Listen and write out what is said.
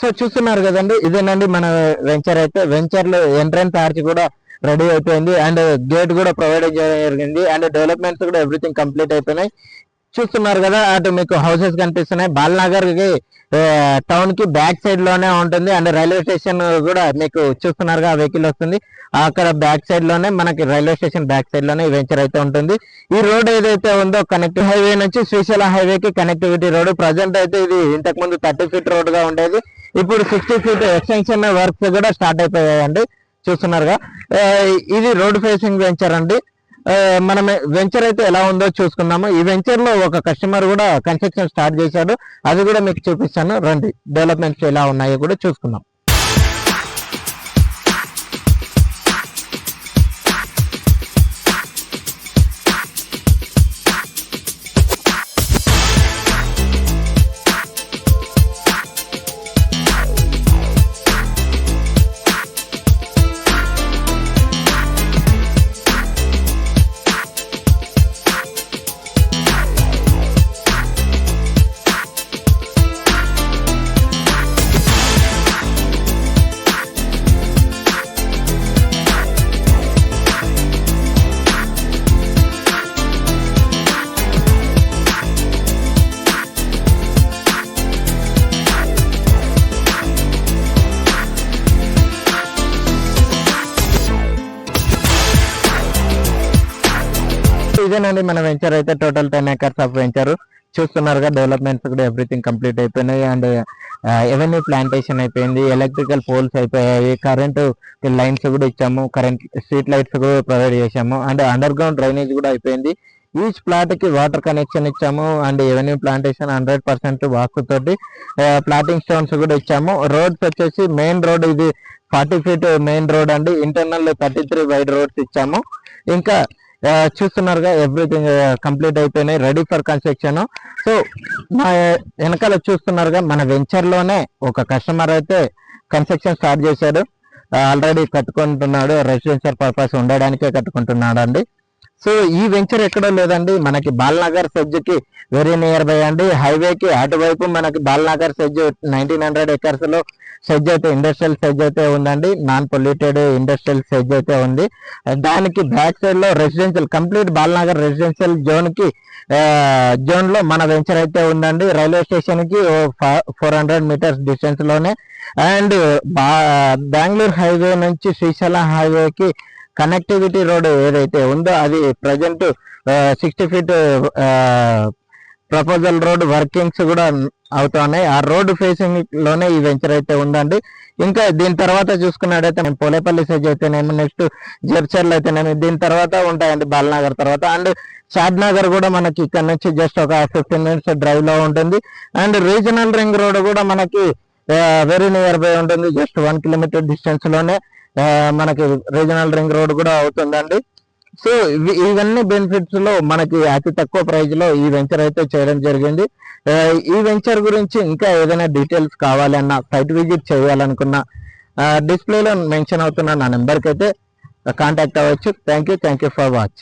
So చూస్తున్నారు కదండి, ఇదేనండి మన వెంచర్. అయితే వెంచర్ లో ఎంట్రన్స్ ఆర్చ్ కూడా రెడీ అయిపోయింది అండ్ గేట్ కూడా ప్రొవైడ్ చేయడం జరిగింది అండ్ డెవలప్మెంట్స్ కూడా ఎవ్రీథింగ్ కంప్లీట్ అయిపోయినాయి. చూస్తున్నారు కదా, అటు మీకు హౌసెస్ కనిపిస్తున్నాయి. బాలనగర్ కి టౌన్ కి బ్యాక్ సైడ్ లోనే ఉంటుంది అండ్ రైల్వే స్టేషన్ కూడా మీకు చూస్తున్నారుగా వెహికల్ వస్తుంది. అక్కడ బ్యాక్ సైడ్ లోనే మనకి రైల్వే స్టేషన్ బ్యాక్ సైడ్ లోనే ఈ వెంచర్ అయితే ఉంటుంది. ఈ రోడ్ ఏదైతే ఉందో కనెక్టివ్ హైవే నుంచి శ్రీశైలం హైవే కి కనెక్టివిటీ రోడ్. ప్రజెంట్ అయితే ఇది ఇంతకు ముందు 30 ఫీట్ రోడ్ గా ఉండేది, ఇప్పుడు 60 ఫీట్ ఎక్స్టెన్షన్ వర్క్స్ కూడా స్టార్ట్ అయిపోయాయండి. చూస్తున్నారుగా, ఇది రోడ్ ఫేసింగ్ వెంచర్ అండి. మనం వెంచర్ అయితే ఎలా ఉందో చూసుకున్నాము. ఈ వెంచర్ లో ఒక కస్టమర్ కూడా కన్స్ట్రక్షన్ స్టార్ట్ చేశాడు, అది కూడా మీకు చూపిస్తాను రండి. డెవలప్మెంట్స్ ఎలా ఉన్నాయో కూడా చూసుకుందాం. ఇదేనండి మన వెంచర్ అయితే. Total 10 acres of venture. చూస్తున్నారుగా, డెవలప్మెంట్స్ కూడా ఎవ్రీథింగ్ కంప్లీట్ అయిపోయినాయి అండ్ ఎవెన్యూ ప్లాంటేషన్ అయిపోయింది, ఎలక్ట్రికల్ పోల్స్ అయిపోయాయి, కరెంట్ లైన్స్ కూడా ఇచ్చాము, కరెంట్ స్ట్రీట్ లైట్స్ కూడా ప్రొవైడ్ చేసాము అండ్ అండర్ గ్రౌండ్ డ్రైనేజ్ కూడా అయిపోయింది. ఈచ్ ప్లాట్ కి వాటర్ కనెక్షన్ ఇచ్చాము అండ్ ఎవెన్యూ ప్లాంటేషన్ 100% వాస్తుతోటి ప్లాటింగ్ స్టోన్స్ కూడా ఇచ్చాము. రోడ్స్ వచ్చేసి మెయిన్ రోడ్ ఇది 40 ఫీట్ మెయిన్ రోడ్ అండి. ఇంటర్నల్ 33 వైడ్ రోడ్స్ ఇచ్చాము. ఇంకా చూస్తున్నారుగా, ఎవ్రీథింగ్ కంప్లీట్ అయిపోయినాయి, రెడీ ఫర్ కన్స్ట్రక్షన్. సో మా వెనకాల చూస్తున్నారుగా, మన వెంచర్ లోనే ఒక కస్టమర్ అయితే కన్స్ట్రక్షన్ స్టార్ట్ చేశాడు. ఆల్రెడీ కట్టుకుంటున్నాడు, రెసిడెన్షియల్ పర్పస్ ఉండడానికే కట్టుకుంటున్నాడు అండి. సో ఈ వెంచర్ ఎక్కడో లేదండి, మనకి బాలనగర్ సెజ్ కి వెరీ నియర్ బై అండి. హైవేకి అటువైపు మనకి బాలనగర్ సెజ్ 1900 acres లో సెజ్ అయితే ఇండస్ట్రియల్ సెజ్ అయితే ఉందండి. నాన్ పొల్యూటెడ్ ఇండస్ట్రియల్ సెజ్ అయితే ఉంది. దానికి బ్యాక్ సైడ్ లో residential complete Balanagar residential zone లో మన వెంచర్ అయితే ఉందండి. రైల్వే స్టేషన్ కి 400 meters డిస్టెన్స్ లోనే అండ్ బెంగళూరు హైవే నుంచి శ్రీశైలం హైవేకి కనెక్టివిటీ రోడ్ ఏదైతే ఉందో అది present 60 feet proposal road workings కూడా అవుతున్నాయి. ఆ రోడ్ ఫేసింగ్ లోనే ఈ వెంచర్ అయితే ఉందండి. ఇంకా దీని తర్వాత చూసుకున్నట్టయితే పోలేపల్లి సెజ్ అయితేనేమి, నెక్స్ట్ జడ్చర్లు అయితేనేమి, దీని తర్వాత ఉంటాయండి బాలనగర్ తర్వాత. అండ్ షాద్నగర్ కూడా మనకి ఇక్కడ నుంచి జస్ట్ ఒక 15 minutes డ్రైవ్ లో ఉంటుంది. అండ్ రీజనల్ రింగ్ రోడ్ కూడా మనకి వెరీ నియర్ బై ఉంటుంది, జస్ట్ 1 kilometer డిస్టెన్స్ లోనే మనకి రీజనల్ రింగ్ రోడ్ కూడా అవుతుందండి. సో ఇవన్నీ బెనిఫిట్స్ లో మనకి అతి తక్కువ ప్రైజ్ లో ఈ వెంచర్ అయితే చేయడం జరిగింది. ఈ వెంచర్ గురించి ఇంకా ఏదైనా డీటెయిల్స్ కావాలన్నా, సైట్ విజిట్ చేయాలనుకున్నా డిస్ప్లేలో మెన్షన్ అవుతున్న నా నెంబర్కి అయితే కాంటాక్ట్ అవ్వచ్చు. Thank you for watch.